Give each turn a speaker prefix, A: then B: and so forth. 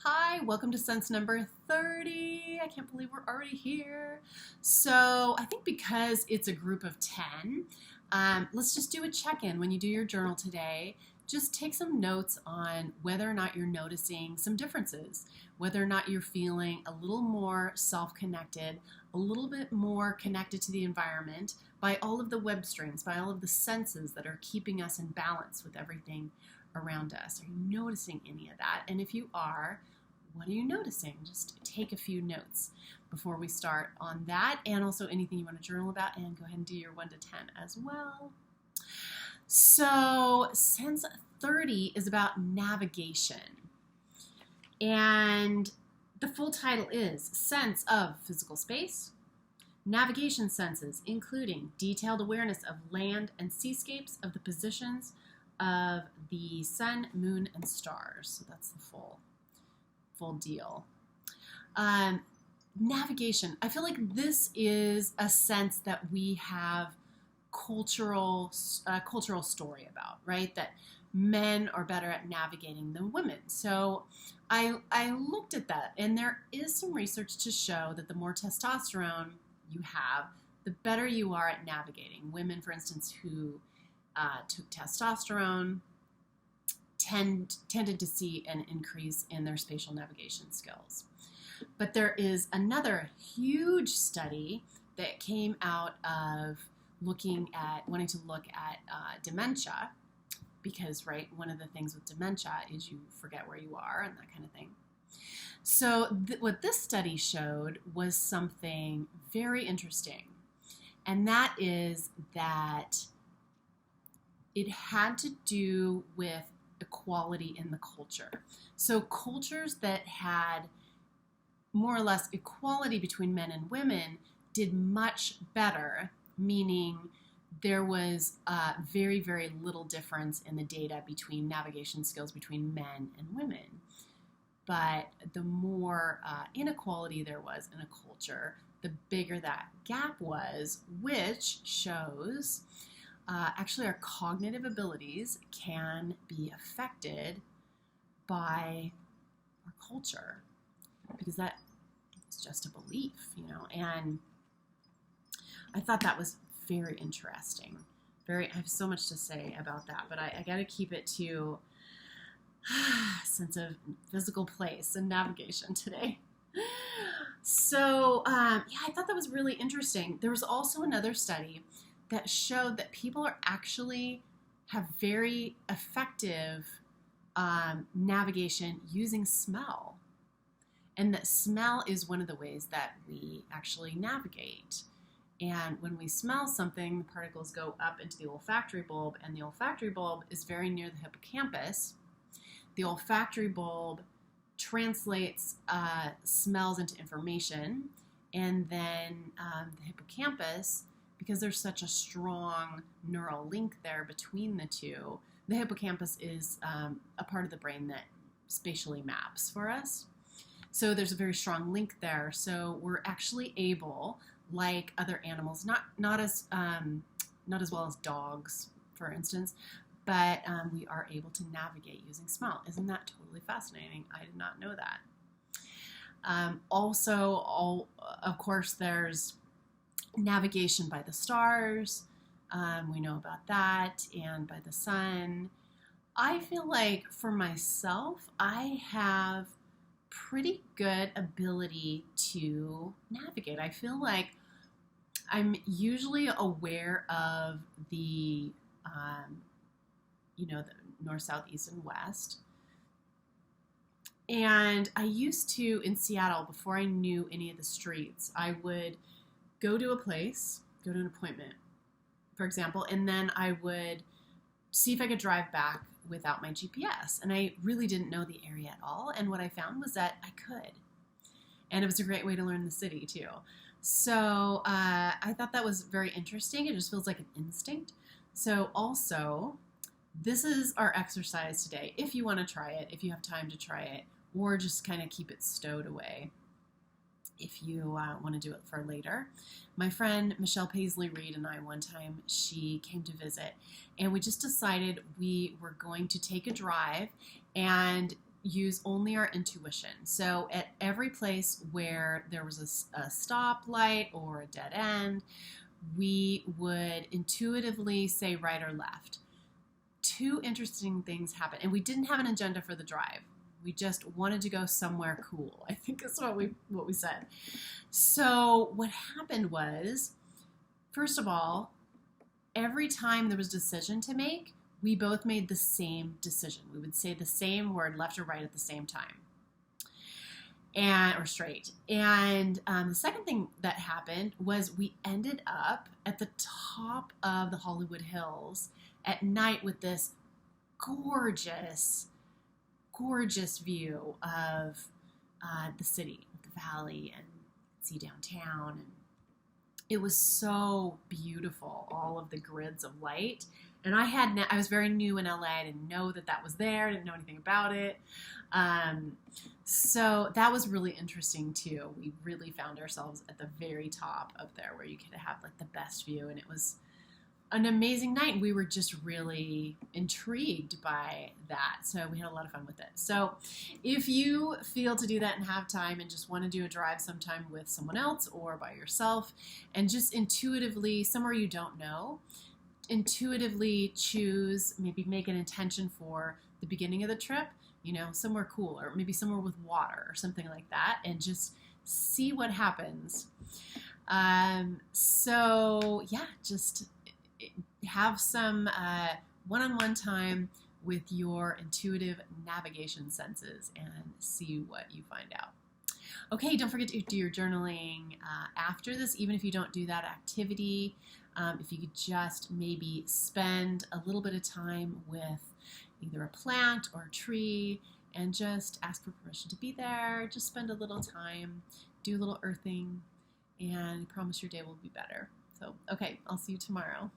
A: Hi, welcome to Sense number 30. I can't believe we're already here. So I think because it's a group of 10, let's just do a check-in when you do your journal today. Just take some notes on whether or not you're noticing some differences, whether or not you're feeling a little more self-connected, a little bit more connected to the environment by all of the web streams, by all of the senses that are keeping us in balance with everything around us. Are you noticing any of that? And if you are, what are you noticing? Just take a few notes before we start on that, and also anything you want to journal about, and go ahead and do your 1 to 10 as well. So Sense 30 is about navigation, and the full title is Sense of Physical Space, Navigation Senses, including detailed awareness of land and seascapes, of the positions of the sun, moon, and stars. So that's the full deal. Navigation. I feel like this is a sense that we have cultural story about, right? That men are better at navigating than women. So I looked at that, and there is some research to show that the more testosterone you have, the better you are at navigating. Women, for instance, who took testosterone tended to see an increase in their spatial navigation skills. But there is another huge study that came out of wanting to look at dementia, because, right, one of the things with dementia is you forget where you are and that kind of thing. So what this study showed was something very interesting, and that is that it had to do with equality in the culture. So cultures that had more or less equality between men and women did much better, meaning there was very, very little difference in the data between navigation skills between men and women. But the more inequality there was in a culture, the bigger that gap was, which shows actually our cognitive abilities can be affected by our culture, because that is just a belief, and I thought that was very interesting. I have so much to say about that, but I got to keep it to sense of physical place and navigation today. So I thought that was really interesting. There was also another study that showed that people have very effective navigation using smell. And that smell is one of the ways that we actually navigate. And when we smell something, the particles go up into the olfactory bulb, and the olfactory bulb is very near the hippocampus. The olfactory bulb translates smells into information, and then the hippocampus, because there's such a strong neural link there between the two, the hippocampus is a part of the brain that spatially maps for us. So there's a very strong link there. So we're actually able, like other animals, not as well as dogs, for instance, but we are able to navigate using smell. Isn't that totally fascinating? I did not know that. Also, of course, there's navigation by the stars. We know about that, and by the sun. I feel like for myself, I have pretty good ability to navigate. I feel like I'm usually aware of the the north, south, east, and west. And I used to, in Seattle, before I knew any of the streets, I would go to an appointment, for example, and then I would see if I could drive back without my GPS. And I really didn't know the area at all. And what I found was that I could. And it was a great way to learn the city, too. So I thought that was very interesting. It just feels like an instinct. So also, this is our exercise today. If you want to try it, if you have time to try it, or just kind of keep it stowed away if you want to do it for later. My friend Michelle Paisley Reed and I, one time, she came to visit, and we just decided we were going to take a drive and use only our intuition. So at every place where there was a stoplight or a dead end, we would intuitively say right or left. Two interesting things happened, and we didn't have an agenda for the drive. We just wanted to go somewhere cool, I think is what we said. So what happened was, first of all, every time there was a decision to make, we both made the same decision. We would say the same word, left or right, at the same time, or straight. And the second thing that happened was we ended up at the top of the Hollywood Hills at night with this gorgeous, gorgeous view of the city, the valley, and see downtown. And it was so beautiful, all of the grids of light. And I was very new in LA. I didn't know that was there. I didn't know anything about it. So that was really interesting too. We really found ourselves at the very top up there where you could have like the best view. And it was an amazing night. We were just really intrigued by that. So we had a lot of fun with it. So if you feel to do that and have time and just want to do a drive sometime with someone else or by yourself, and just intuitively, somewhere you don't know, intuitively choose, maybe make an intention for the beginning of the trip, somewhere cool, or maybe somewhere with water or something like that, and just see what happens. So yeah, just have some one-on-one time with your intuitive navigation senses and see what you find out. Okay, don't forget to do your journaling after this, even if you don't do that activity. If you could just maybe spend a little bit of time with either a plant or a tree and just ask for permission to be there. Just spend a little time, do a little earthing, and I promise your day will be better. So, okay, I'll see you tomorrow.